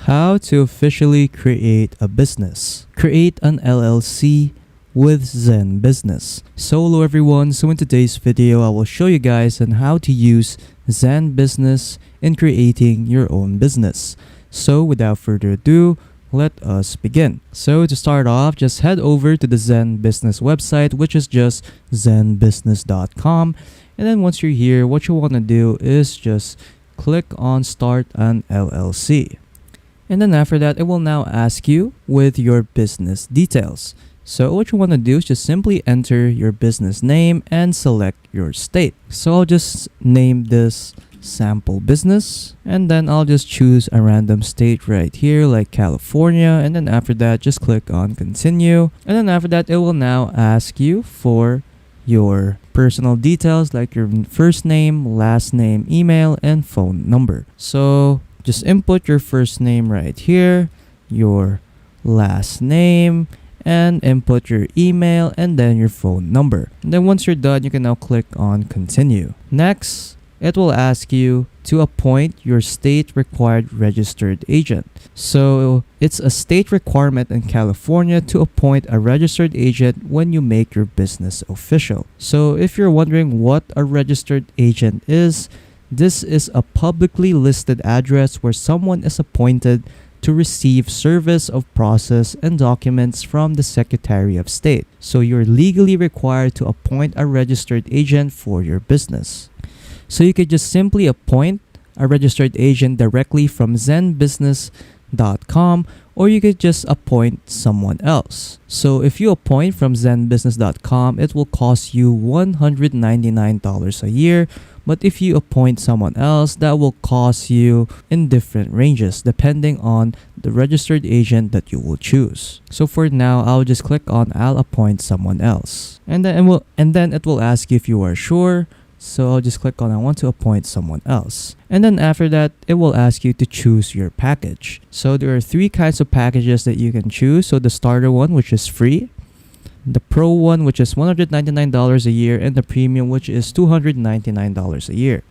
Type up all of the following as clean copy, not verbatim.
How to officially create a business. Create an LLC with ZenBusiness. So hello everyone, so in today's video I will show you guys on how to use ZenBusiness in creating your own business. So without further ado, let us begin. So to start off, just head over to the ZenBusiness website, which is just zenbusiness.com. And then once you're here, what you want to do is just click on Start an LLC. And then after that, it will now ask you with your business details. So what you want to do is just simply enter your business name and select your state. So I'll just name this sample business, and then I'll just choose a random state right here like California, and then after that just click on continue. And then after that, it will now ask you for your personal details like your first name, last name, email, and phone number. So just input your first name right here, your last name, and input your email and then your phone number. And then once you're done, you can now click on continue. Next, it will ask you to appoint your state required registered agent. So it's a state requirement in California to appoint a registered agent when you make your business official. So if you're wondering what a registered agent is, this is a publicly listed address where someone is appointed to receive service of process and documents from the Secretary of State. So you're legally required to appoint a registered agent for your business. So you could just simply appoint a registered agent directly from zenbusiness.com, or you could just appoint someone else. So if you appoint from zenbusiness.com, it will cost you $199 a year. But if you appoint someone else, that will cost you in different ranges depending on the registered agent that you will choose. So for now, I'll just click on I'll appoint someone else. And then it will ask you if you are sure. So I'll just click on I want to appoint someone else. And then after that, it will ask you to choose your package. So there are three kinds of packages that you can choose. So the starter one, which is free, the pro one, which is $199 a year, and the premium, which is $299 a year.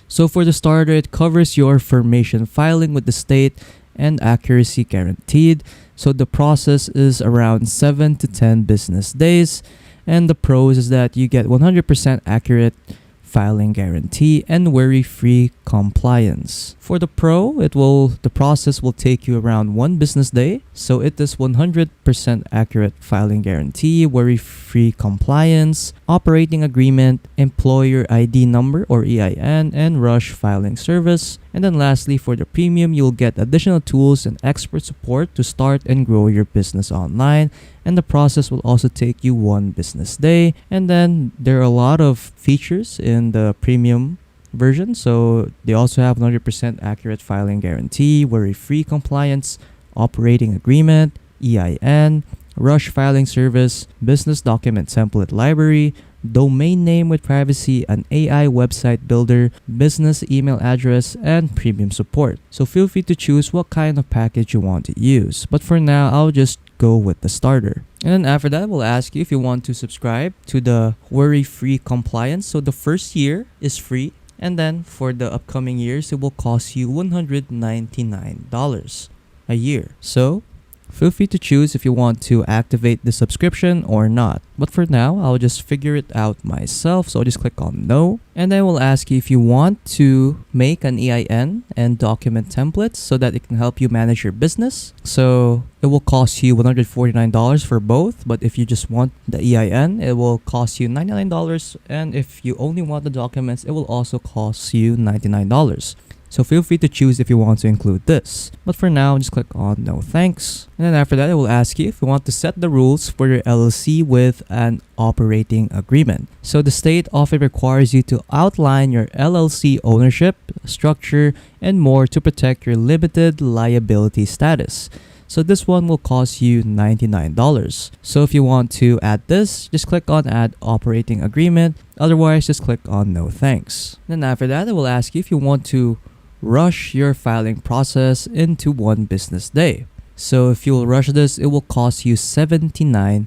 So for the starter, it covers your formation filing with the state and accuracy guaranteed. So the process is around 7 to 10 business days. And the pros is that you get 100% accurate filing guarantee and worry-free compliance. For the pro, the process will take you around 1 business day. So it is 100% accurate filing guarantee, worry-free compliance, operating agreement, employer ID number or EIN, and rush filing service. And then lastly, for the premium, you'll get additional tools and expert support to start and grow your business online. And the process will also take you 1 business day. And then there are a lot of features in the premium version. So they also have 100% accurate filing guarantee, worry-free compliance, operating agreement, EIN, rush filing service, business document template library, domain name with privacy, an AI website builder, business email address, and premium support. So feel free to choose what kind of package you want to use. But for now, I'll just go with the starter. And then after that, we'll ask you if you want to subscribe to the worry-free compliance. So the first year is free. And then for the upcoming years, it will cost you $199 a year. So feel free to choose if you want to activate the subscription or not. But for now, I'll just figure it out myself. So I'll just click on no. And then we'll ask you if you want to make an EIN and document templates so that it can help you manage your business. So it will cost you $149 for both. But if you just want the EIN, it will cost you $99. And if you only want the documents, it will also cost you $99. So feel free to choose if you want to include this. But for now, just click on no thanks. And then after that, it will ask you if you want to set the rules for your LLC with an operating agreement. So the state often requires you to outline your LLC ownership, structure, and more to protect your limited liability status. So this one will cost you $99. So if you want to add this, just click on add operating agreement. Otherwise, just click on no thanks. Then after that, it will ask you if you want to rush your filing process into 1 business day. So if you'll rush this, it will cost you $79.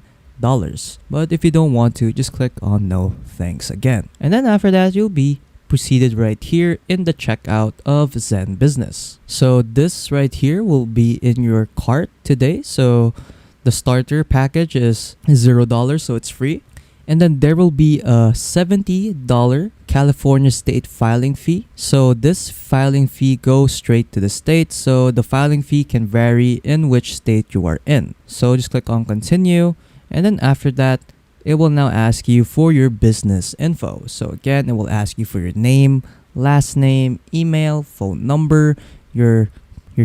But if you don't want to, just click on no thanks again. And then after that, you'll be proceeded right here in the checkout of ZenBusiness. So this right here will be in your cart today. So the starter package is $0, so it's free. And then there will be a $70 California state filing fee. So this filing fee goes straight to the state. So the filing fee can vary in which state you are in. So just click on continue. And then after that, it will now ask you for your business info. So again, it will ask you for your name, last name, email, phone number, your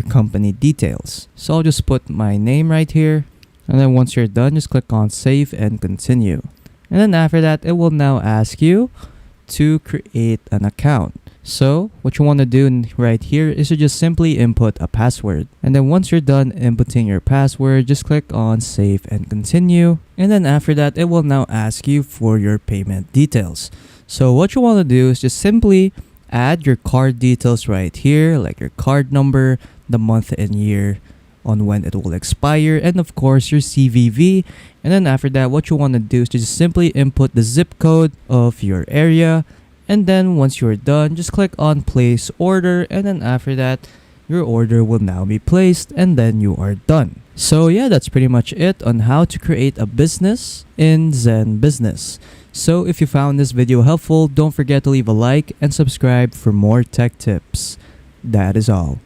company details. So I'll just put my name right here. And then once you're done, just click on save and continue. And then after that, it will now ask you to create an account. So what you want to do right here is to just simply input a password. And then once you're done inputting your password, just click on save and continue. And then after that, it will now ask you for your payment details. So what you want to do is just simply add your card details right here, like your card number, the month and year on when it will expire, and of course your CVV. And then after that, what you want to do is just simply input the zip code of your area. And then once you're done, just click on place order, and then after that, your order will now be placed, and then you are done. So yeah, that's pretty much it on how to create a business in ZenBusiness. So if you found this video helpful, don't forget to leave a like and subscribe for more tech tips. That is all.